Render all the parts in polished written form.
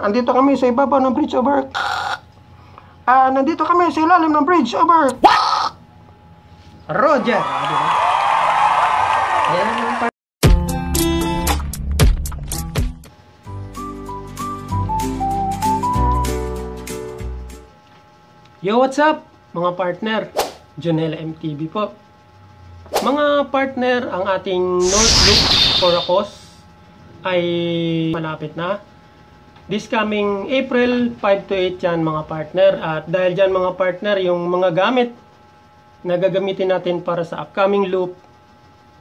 Andito kami sa ibaba ng bridge over. Nandito kami sa ilalim ng bridge over. Roger! Diba? Ayan ang part. Yo, what's up mga partner? Jonel MTV po. Mga partner, ang ating North Loop Coracos ay malapit na. This coming April 5 to 8 yan mga partner. At dahil dyan mga partner, yung mga gamit na gagamitin natin para sa upcoming loop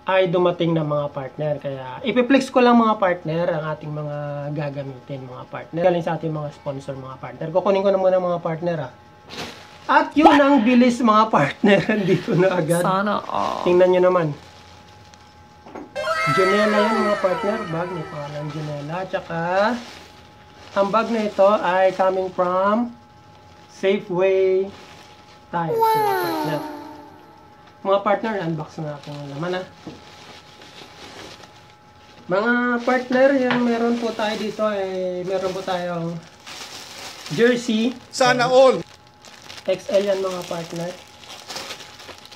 ay dumating na mga partner. Kaya ipiplex ko lang mga partner ang ating mga gagamitin mga partner. Galing sa ating mga sponsor mga partner. Kukunin ko na muna mga partner ha. At yun ang bilis mga partner. Dito na agad. Sana all. Tingnan nyo naman. Jonela yan mga partner. Bag may pangalan Jonela. Tsaka ang bag na ito ay coming from Safeway Tiles. Mga partner, unbox na ako naman ha. Mga partner, yung meron po tayo dito ay meron po tayong jersey. Sana all. XL yan mga partner.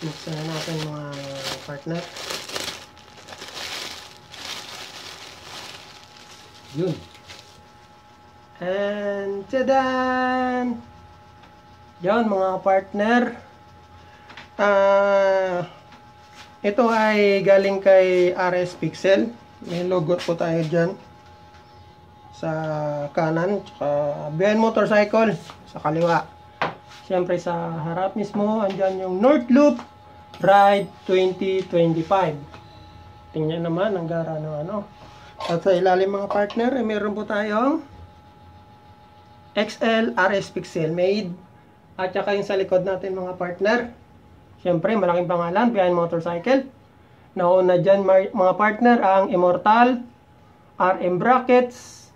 Buksan na natin mga partner. Yun. And tadan! Yan mga partner. Ito ay galing kay RS Pixel. May logo po tayo dyan sa kanan. Tsaka behind motorcycle sa kaliwa. Siyempre sa harap mismo, andyan yung North Loop Ride 2025. Tingnan naman ang gara ng ano. At sa ilalim mga partner, meron po tayong XL RS Pixel made. At saka yung sa likod natin mga partner. Siyempre, malaking pangalan, behind motorcycle. Nauna dyan mga partner, ang Immortal, RM Brackets,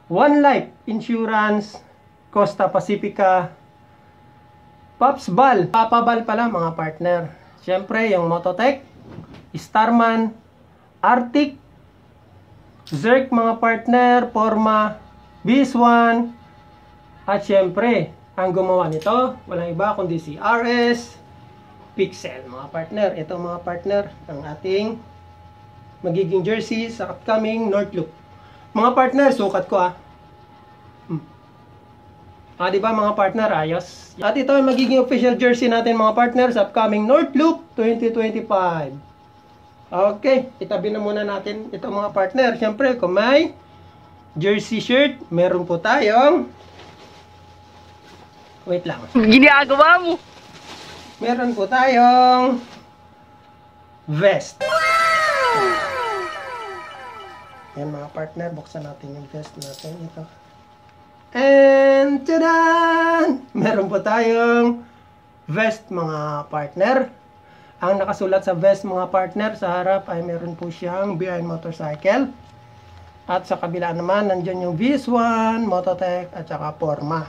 One Life Insurance, Costa Pacifica, Pops Ball, Papa Ball pala mga partner. Siyempre, yung Mototech, Starman, Arctic, Zerk mga partner, Forma, Bis1, at siyempre, ang gumawa nito, walang iba kundi si RS Pixel mga partner. Ito mga partner, ang ating magiging jersey sa upcoming North Loop. Mga partner, sukat ko diba mga partner, ayos. At ito ay magiging official jersey natin mga partner sa upcoming North Loop 2025. Okay, itabi na muna natin ito mga partner. Siyempre, kung may jersey shirt, meron po tayong wait lang. Ginagawa mo. Meron po tayong vest. Yan mga partner, buksan natin yung vest natin ito. And tadan! Meron po tayong vest mga partner. Ang nakasulat sa vest mga partner sa harap ay meron po siyang behind motorcycle. At sa kabila naman nandiyan yung Bis1, Mototech at saka Forma.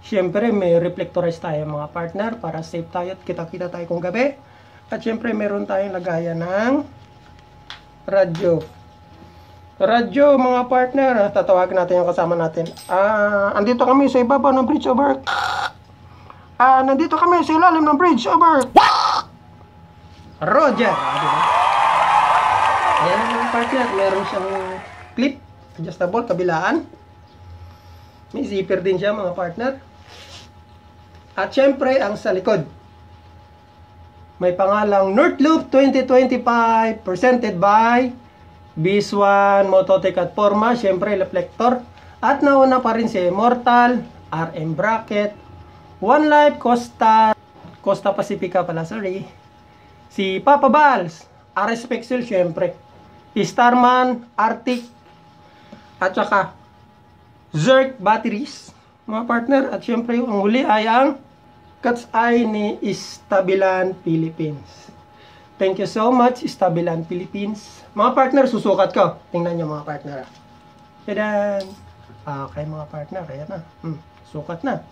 Siyempre may reflectorize tayo mga partner para safe tayo at kita-kita tayo kung gabi. At siyempre meron tayong lagayan ng radyo. Radyo mga partner, tatawagin natin yung kasama natin. Andito kami sa ibaba ng bridge over. Nandito kami sa ilalim ng bridge over. Roger! Diba? Ayan mga partner, meron siyang clip, adjustable, kabilaan. May zipper din siya mga partner. At syempre, ang sa likod. May pangalang North Loop 2025 presented by Bis1, Mototech at Forma. Syempre, reflector. At nauna pa rin si Immortal, RM Bracket, One Life, Costa Pacifica pala, sorry. Si Papa Balls, RS Pixel, syempre. Starman, Arctic, at saka Zerk Batteries, mga partner. At syempre, ang huli ay ang Cat's Eye ni Stabilan Philippines. Thank you so much, Stabilan Philippines. Mga partner, susukat ko. Tingnan nyo mga partner. Tadan! Okay mga partner, ayan na. Sukat na.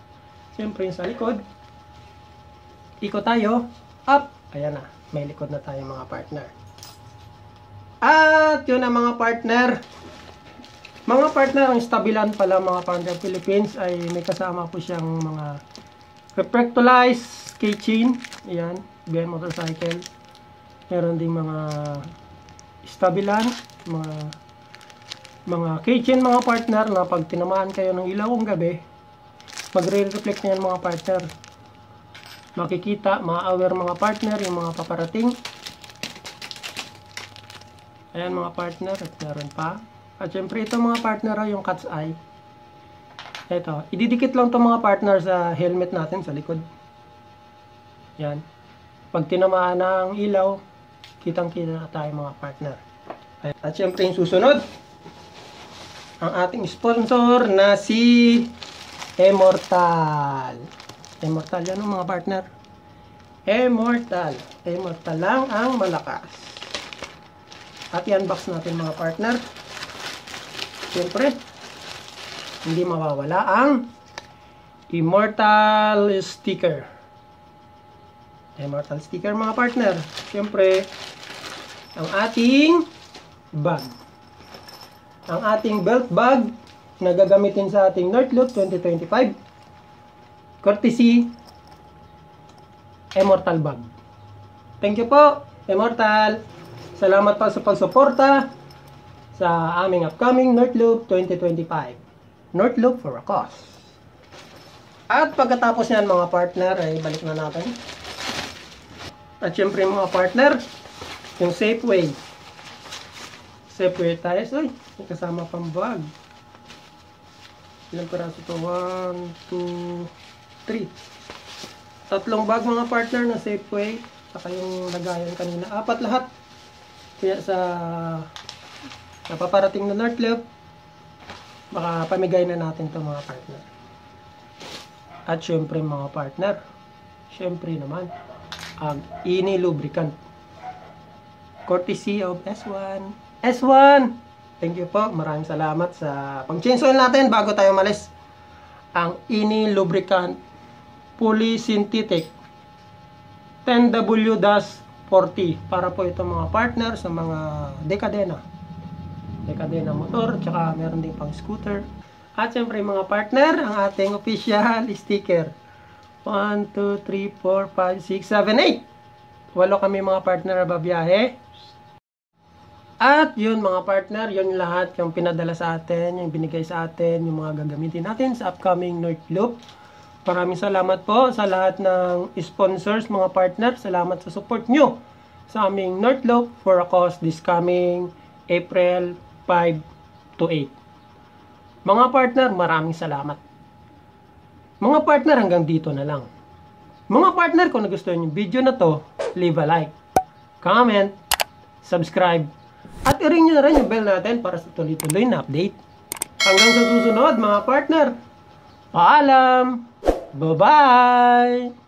Siyempre yung sa likod. Ikot tayo. Up! Ayan na. May likod na tayo mga partner. At yun na mga partner. Mga partner, ang stabilan pala mga partner Philippines ay may kasama po siyang mga reflectolized keychain. Ayan, BM motorcycle. Meron ding mga stabilan, mga keychain mga partner na pag tinamaan kayo ng ilaw ng gabi, magre-reflect na yan mga partner. Makikita, ma-aware mga partner yung mga paparating. Ayan mga partner, at meron pa. At syempre ito mga partner ay yung cat's eye. Ito, ididikit lang ito mga partner sa helmet natin sa likod. Yan. Pag tinamaan ng ilaw, kitang-kita na tayo mga partner. At syempre yung susunod, ang ating sponsor na si Immortal. Immortal yan mga partner. Immortal. Immortal lang ang malakas. At i-unbox natin mga partner. Siyempre, hindi mawawala ang Immortal sticker. Immortal sticker mga partner. Siyempre, ang ating bag. Ang ating belt bag na gagamitin sa ating Northloop 2025. Courtesy Immortal bag. Thank you po, Immortal. Salamat pa sa pagsuporta sa aming upcoming Northloop 2025. Northloop for a cause. At pagkatapos niyan mga partner, ay balik na natin. At syempre mga partner, yung Safeway. Safeway tayo. Uy, may kasama pang bag. Ilang peraso ito? 1, 2, 3. Tatlong bag mga partner na Safeway. Saka yung lagayan kanina. 4 lahat. Kaya sa napaparating na Northloop, baka pamigay na natin ito mga partner. At syempre mga partner, syempre naman, ang INI lubricant. Courtesy of S1. S1! Thank you po. Maraming salamat sa pang-change oil natin bago tayo malis. Ang INI lubricant polysynthetic 10W-40 para po ito mga partner sa mga dekadena motor, tsaka meron din pang scooter. At syempre mga partner, ang ating official sticker. 1, 2, 3, 4, 5, 6, 7, 8. 8 kami mga partner na babiyahe. At yun mga partner, yun lahat yung pinadala sa atin, yung binigay sa atin, yung mga gagamitin natin sa upcoming Northloop. Maraming salamat po sa lahat ng sponsors mga partner. Salamat sa support nyo sa aming Northloop for a cause this coming April 5 to 8. Mga partner, maraming salamat. Mga partner, hanggang dito na lang. Mga partner, kung nagustuhan yung video na to, leave a like, comment, subscribe, at i-ring nyo na rin yung bell natin para sa tuloy-tuloy na update. Hanggang sa susunod mga partner, paalam! Bye-bye!